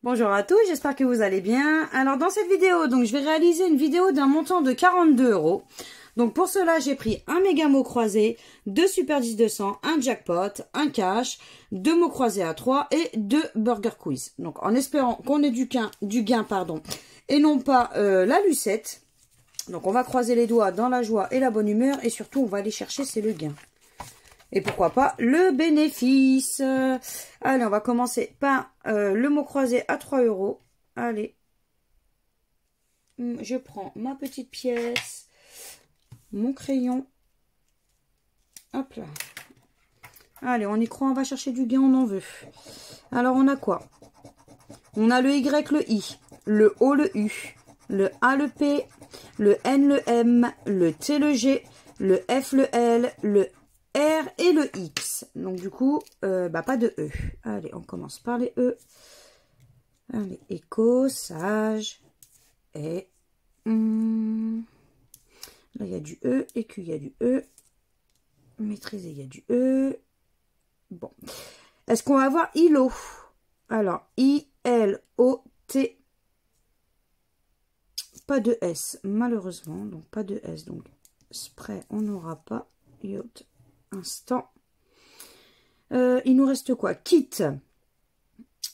Bonjour à tous, j'espère que vous allez bien. Alors dans cette vidéo, donc je vais réaliser une vidéo d'un montant de 42 €. Donc pour cela, j'ai pris un méga mot croisé, 2 super 10 200, un jackpot, un cash, 2 mots croisés à 3 et 2 burger quiz. Donc en espérant qu'on ait du gain, pardon, et non pas la lucette. Donc on va croiser les doigts dans la joie et la bonne humeur et surtout on va aller chercher c'est le gain. Et pourquoi pas le bénéfice. Allez, on va commencer par le mot croisé à 3 €. Allez. Je prends ma petite pièce. Mon crayon. Hop là. Allez, on y croit, on va chercher du gain, on en veut. Alors, on a quoi? On a le Y, le I, le O, le U, le A, le P, le N, le M, le T, le G, le F, le L, le R et le X. Donc du coup, pas de E. Allez, on commence par les E. Allez, écho, sage. Et là, il y a du E. EQ, il y a du E. Maîtriser, il y a du E. Bon. Est-ce qu'on va avoir ILO? Alors, I-L-O-T. Pas de S, malheureusement. Donc, pas de S. Donc, spray, on n'aura pas. Yacht. Instant. Il nous reste quoi? Kit.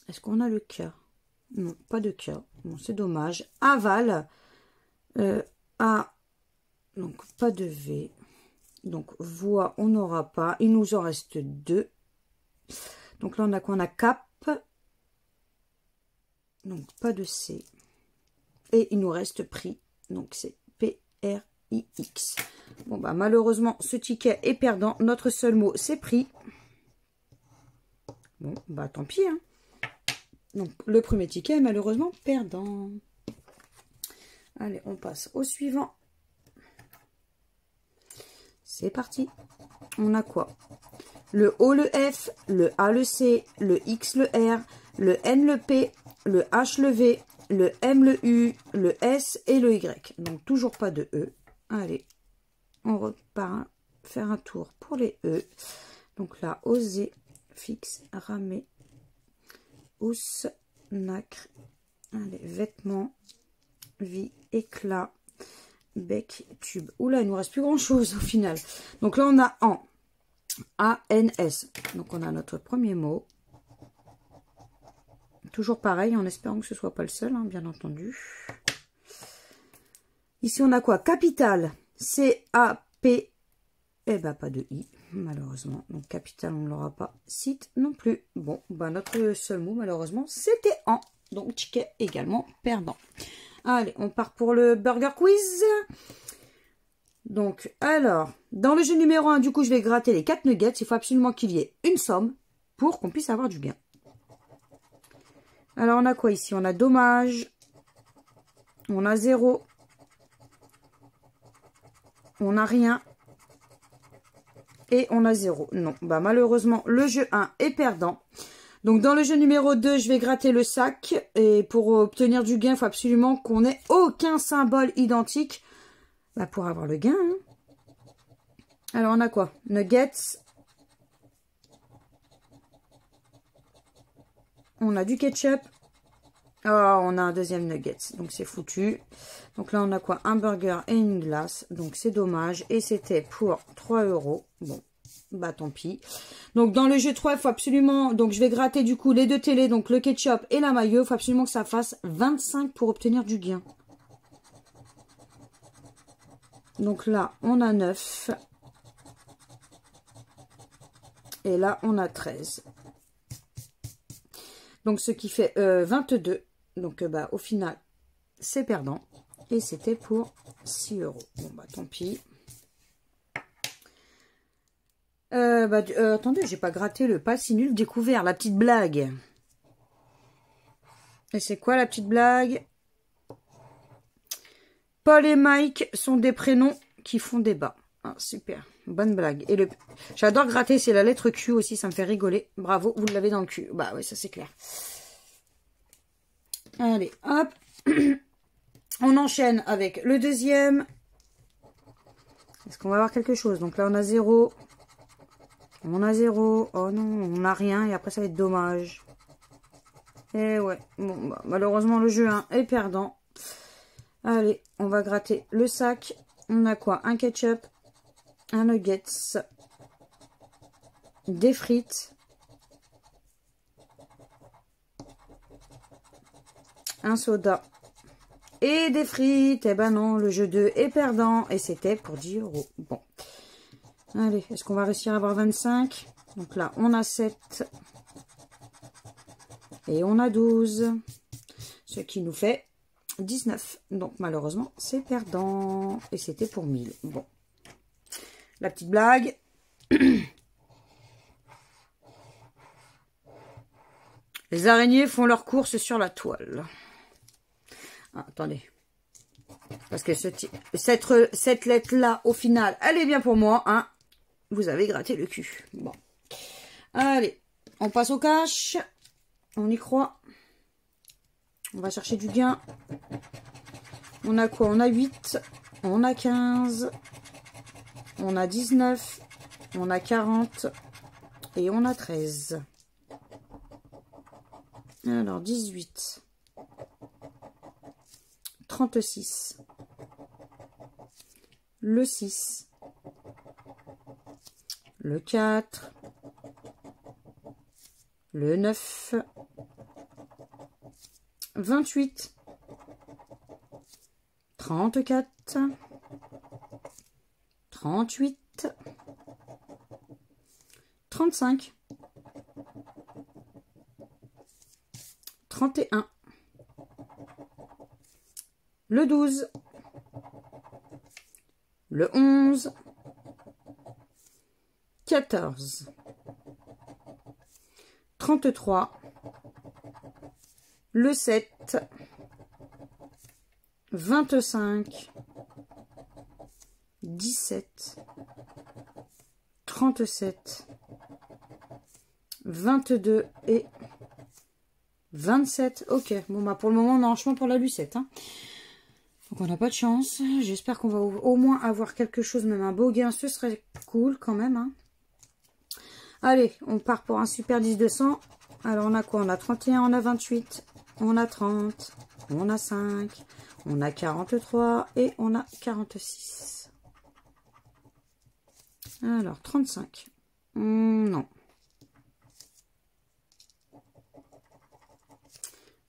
Est-ce qu'on a le K? Non, pas de K. Bon, c'est dommage. Aval. A. Donc, pas de V. Donc, voix, on n'aura pas. Il nous en reste 2. Donc là, on a quoi? On a cap. Donc, pas de C. Et il nous reste prix. Donc, c'est P-R-I-X. Bon, bah, malheureusement, ce ticket est perdant. Notre seul mot, c'est prix. Bon, bah, tant pis, hein. Donc, le premier ticket est malheureusement perdant. Allez, on passe au suivant. C'est parti. On a quoi? Le O, le F, le A, le C, le X, le R, le N, le P, le H, le V, le M, le U, le S et le Y. Donc, toujours pas de E. Allez, on repart faire un tour pour les E. Donc là, oser, fixe, ramer, housse, nacre. Allez, vêtements, vie, éclat, bec, tube. Oula, il nous reste plus grand chose au final. Donc là, on a en A-N-S. Donc on a notre premier mot. Toujours pareil, en espérant que ce soit pas le seul, hein, bien entendu. Ici, on a quoi? Capital. C-A-P. Eh ben, pas de I, malheureusement. Donc, capital, on ne l'aura pas. Site, non plus. Bon, bah, notre seul mot, malheureusement, c'était en. Donc, ticket également perdant. Allez, on part pour le burger quiz. Donc, alors, dans le jeu numéro 1, du coup, je vais gratter les 4 nuggets. Il faut absolument qu'il y ait une somme pour qu'on puisse avoir du gain. Alors, on a quoi ici? On a dommage. On a 0. On n'a rien. Et on a 0. Non, bah malheureusement, le jeu 1 est perdant. Donc, dans le jeu numéro 2, je vais gratter le sac. Et pour obtenir du gain, il faut absolument qu'on n'ait aucun symbole identique pour avoir le gain. Hein. Alors, on a quoi? Nuggets. On a du ketchup. Oh, on a un deuxième nuggets. Donc, c'est foutu. Donc, là, on a quoi? Un burger et une glace. Donc, c'est dommage. Et c'était pour 3 €. Bon, bah, tant pis. Donc, dans le jeu 3, il faut absolument... Donc, je vais gratter, du coup, les 2 télés. Donc, le ketchup et la mayo. Il faut absolument que ça fasse 25 pour obtenir du gain. Donc, là, on a 9. Et là, on a 13. Donc, ce qui fait 22. Donc, au final, c'est perdant. Et c'était pour 6 €. Bon, bah, tant pis. Attendez, j'ai pas gratté le pas si nul découvert. La petite blague. Et c'est quoi la petite blague? Paul et Mike sont des prénoms qui font débat. Ah, super. Bonne blague. Et j'adore gratter, c'est la lettre Q aussi, ça me fait rigoler. Bravo, vous l'avez dans le cul. Bah oui, ça c'est clair. Allez, hop. On enchaîne avec le deuxième. Est-ce qu'on va avoir quelque chose? Donc là, on a 0. On a 0. Oh non, on n'a rien. Et après, ça va être dommage. Et ouais, bon, bah, malheureusement, le jeu 1 est perdant. Allez, on va gratter le sac. On a quoi? Un ketchup, un nuggets, des frites, un soda et des frites. Eh ben non, le jeu 2 est perdant et c'était pour 10 €. Bon. Allez, est-ce qu'on va réussir à avoir 25? Donc là, on a 7 et on a 12, ce qui nous fait 19. Donc malheureusement, c'est perdant et c'était pour 1000. Bon. La petite blague. Les araignées font leurs courses sur la toile. Ah, attendez. Parce que cette lettre-là, au final, elle est bien pour moi. Hein. Vous avez gratté le cul. Bon. Allez, on passe au cash. On y croit. On va chercher du gain. On a quoi? On a 8. On a 15. On a 19. On a 40. Et on a 13. Alors, 18. 36. Le 6. Le 4. Le 9. 28. 34. 38. 35. 31. Le 12. Le 11. 14. 33. Le 7. 25. 17. 37. 22 et 27. Ok, bon bah pour le moment on a un chemin pour la lucette. Hein. Donc on n'a pas de chance. J'espère qu'on va au moins avoir quelque chose, même un beau gain. Ce serait cool quand même. Hein. Allez, on part pour un super 10 de 100. Alors on a quoi? On a 31, on a 28, on a 30, on a 5, on a 43 et on a 46. Alors 35. Non.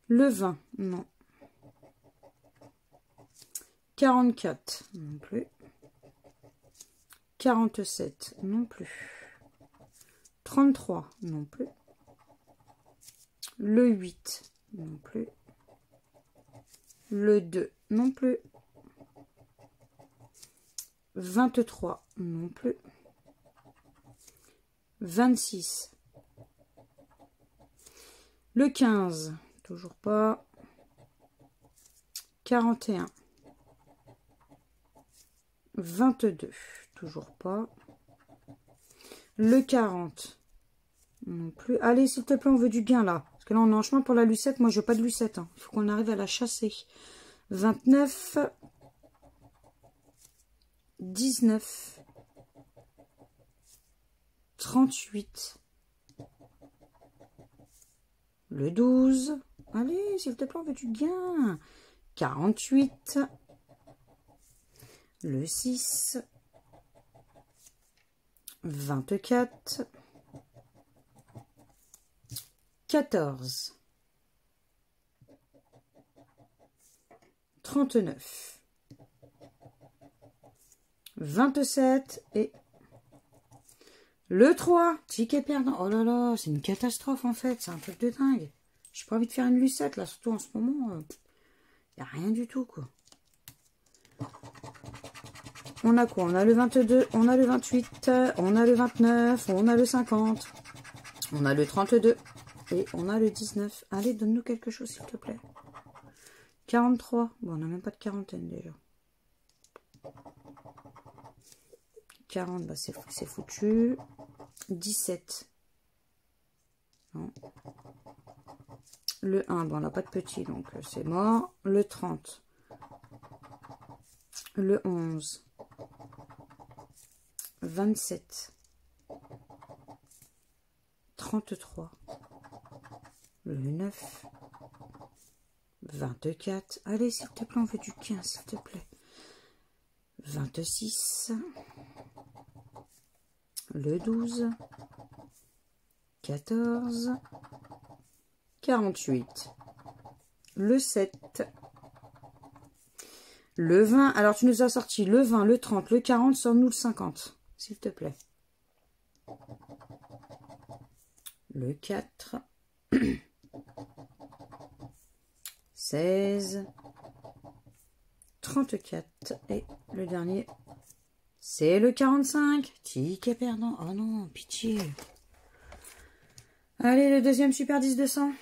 Le 20, non. 44, non plus. 47, non plus. 33, non plus. Le 8, non plus. Le 2, non plus. 23, non plus. 26. Le 15, toujours pas. 41. 22, toujours pas. Le 40, non plus. Allez, s'il te plaît, on veut du gain là. Parce que là, on est en chemin pour la lucette. Moi, je veux pas de lucette. Hein. Il faut qu'on arrive à la chasser. 29. 19. 38. Le 12. Allez, s'il te plaît, on veut du gain. 48. Le 6. 24. 14. 39. 27 et le 3. Ticket perdant. Oh là là, c'est une catastrophe en fait. C'est un truc de dingue. J'ai pas envie de faire une lucette là, surtout en ce moment. Il n'y a rien du tout quoi. On a quoi? On a le 22, on a le 28, on a le 29, on a le 50, on a le 32 et on a le 19. Allez, donne-nous quelque chose s'il te plaît. 43. Bon, on n'a même pas de quarantaine déjà. 40, bah c'est foutu. 17. Non. Le 1, bon, on n'a pas de petit, donc c'est mort. Le 30. Le 11. 27. 33. Le 9. 24. Allez, s'il te plaît, on veut du 15, s'il te plaît. 26. Le 12. 14. 48. Le 7. Le 20. Alors, tu nous as sorti le 20, le 30, le 40. Sors-nous le 50, s'il te plaît. Le 4. 16. 34. Et le dernier, c'est le 45. Ticket perdant. Oh non, pitié. Allez, le deuxième super 10 de 100.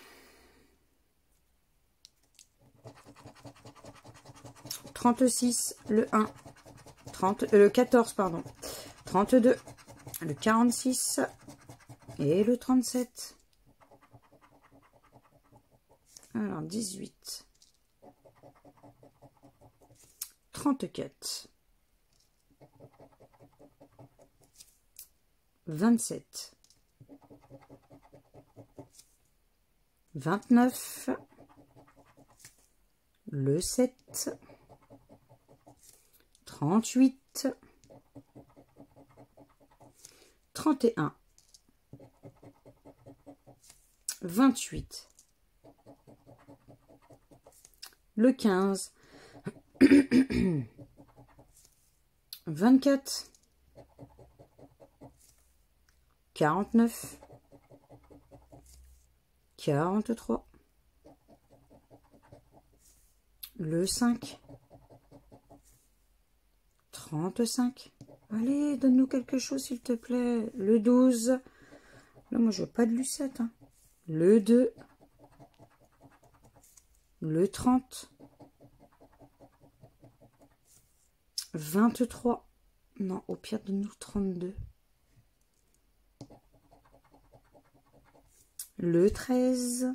36, le 1. Le 14, pardon. 32, le 46 et le 37. Alors, 18. 34. 27. 29. Le 7. 38. 31. 28. Le 15. 24. 49. 43. Le 5. 35. Allez, donne-nous quelque chose, s'il te plaît. Le 12. Là, moi, je veux pas de lucette. Hein. Le 2. Le 30. 23. Non, au pire, donne-nous 32. Le 13.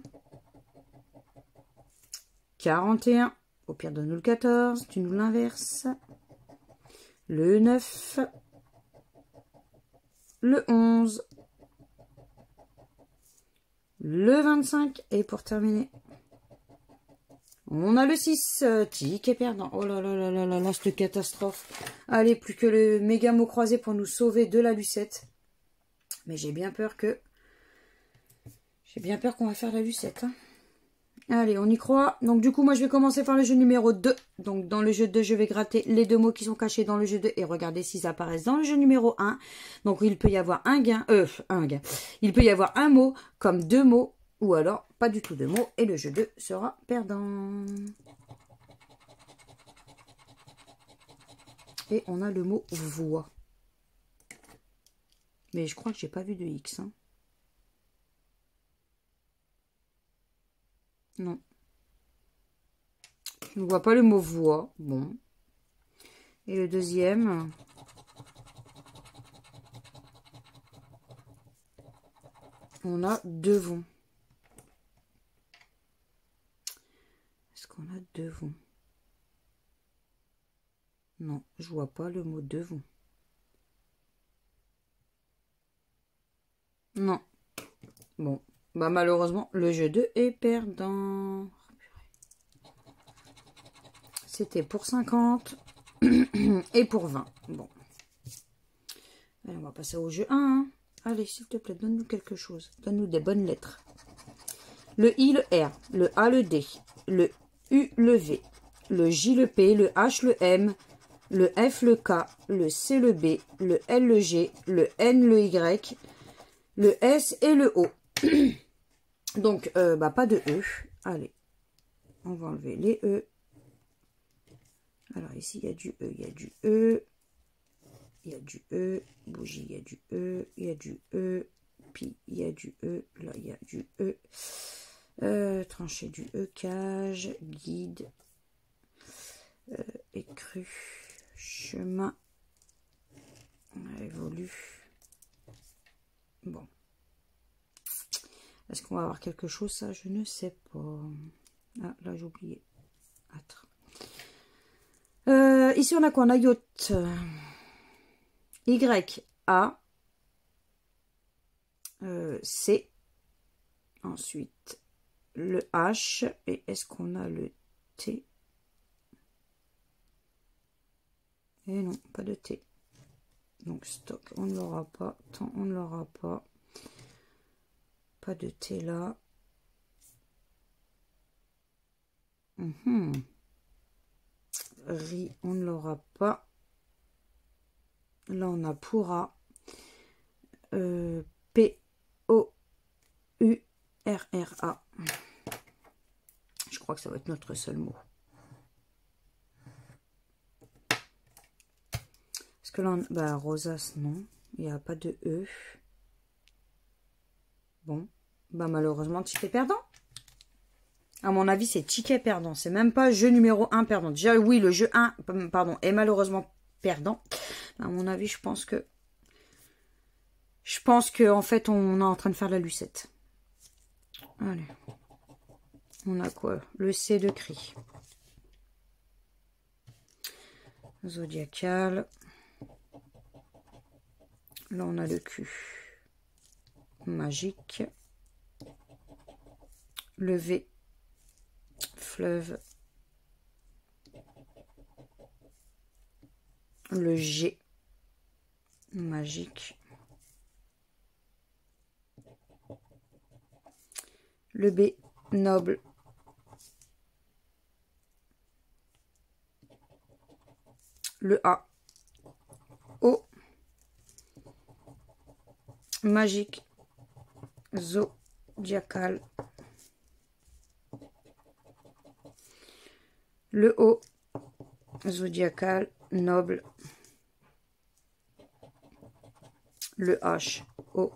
41. Au pire, donne-nous le 14. Tu nous l'inverses. Le 9. Le 11. Le 25. Et pour terminer, on a le 6. Ticket perdant. Oh là là là là là là, cette catastrophe. Allez, plus que le méga mot croisé pour nous sauver de la lucette. Mais j'ai bien peur que... qu'on va faire la lucette. Hein. Allez, on y croit. Donc, du coup, moi, je vais commencer par le jeu numéro 2. Donc, dans le jeu 2, je vais gratter les deux mots qui sont cachés dans le jeu 2 et regarder s'ils apparaissent dans le jeu numéro 1. Donc, il peut y avoir un gain. Il peut y avoir un mot comme deux mots ou alors pas du tout de mots. Et le jeu 2 sera perdant. Et on a le mot voix. Mais je crois que j'ai pas vu de X. Hein. Non. Je ne vois pas le mot voix. Bon. Et le deuxième. On a devant. Est-ce qu'on a devant? Non, je vois pas le mot devant. Non. Bon. Bah malheureusement, le jeu 2 est perdant. C'était pour 50 et pour 20. Bon. Allez, on va passer au jeu 1. Hein. Allez, s'il te plaît, donne-nous quelque chose. Donne-nous des bonnes lettres. Le I, le R, le A, le D, le U, le V, le J, le P, le H, le M, le F, le K, le C, le B, le L, le G, le N, le Y, le S et le O. Donc, pas de E. Allez, on va enlever les E. Alors, ici, il y a du E, il y a du E. Il y a du E. Bougie, il y a du E. Il y a du E. Puis, il y a du E. Là, il y a du E. Tranché du E. Cage. Guide. Écru. Chemin. Évolue. Bon. Est-ce qu'on va avoir quelque chose? Ça, je ne sais pas. Ah, là, j'ai oublié. Ici, on a quoi? On a yacht. Y, A. C. Ensuite, le H. Et est-ce qu'on a le T? Et non, pas de T. Donc stock, on ne l'aura pas. Tant, on ne l'aura pas. Pas de T là. Riz, on ne l'aura pas. Là, on a pourra. P-O-U-R-R-A. Je crois que ça va être notre seul mot. Parce que là, on... bah, Rosas, non. Il n'y a pas de E. Bon. Bah, malheureusement, ticket perdant. À mon avis, c'est ticket perdant. C'est même pas jeu numéro 1 perdant. Déjà, oui, le jeu 1, pardon, est malheureusement perdant. À mon avis, je pense que en fait, on est en train de faire la lucette. Allez. On a quoi? Le C de cri. Zodiacal. Là, on a le Q. Magique. Le V. Fleuve. Le G. Magique. Le B. Noble. Le A. O. Magique. Zodiacal. Le O. Zodiacal. Noble. Le H. O.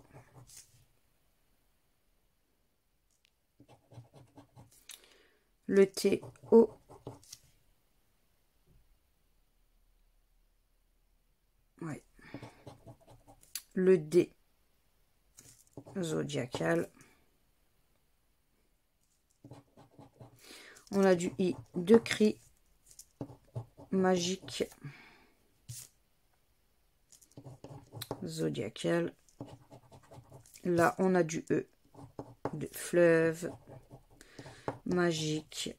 Le T. O. Ouais. Le D. Zodiacal. On a du I de cri. Magique. Zodiacal. Là, on a du E de fleuve. Magique.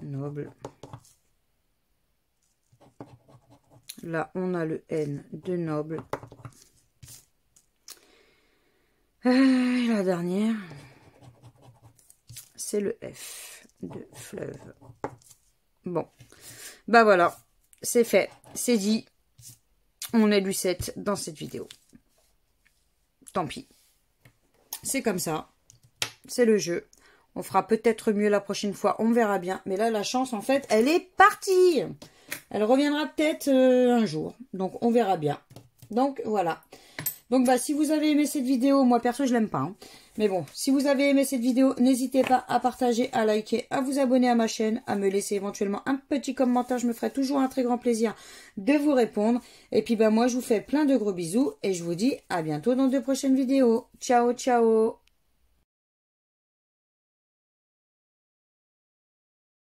Noble. Là, on a le N de noble. Et la dernière, c'est le F de fleuve. Bon, bah voilà, c'est fait, c'est dit. On est lucette dans cette vidéo. Tant pis. C'est comme ça. C'est le jeu. On fera peut-être mieux la prochaine fois. On verra bien. Mais là, la chance, en fait, elle est partie. Elle reviendra peut-être un jour. Donc, on verra bien. Donc, voilà. Donc, bah, si vous avez aimé cette vidéo, moi, perso, je l'aime pas. Hein. Mais bon, si vous avez aimé cette vidéo, n'hésitez pas à partager, à liker, à vous abonner à ma chaîne, à me laisser éventuellement un petit commentaire. Je me ferai toujours un très grand plaisir de vous répondre. Et puis, bah, moi, je vous fais plein de gros bisous et je vous dis à bientôt dans de prochaines vidéos. Ciao, ciao!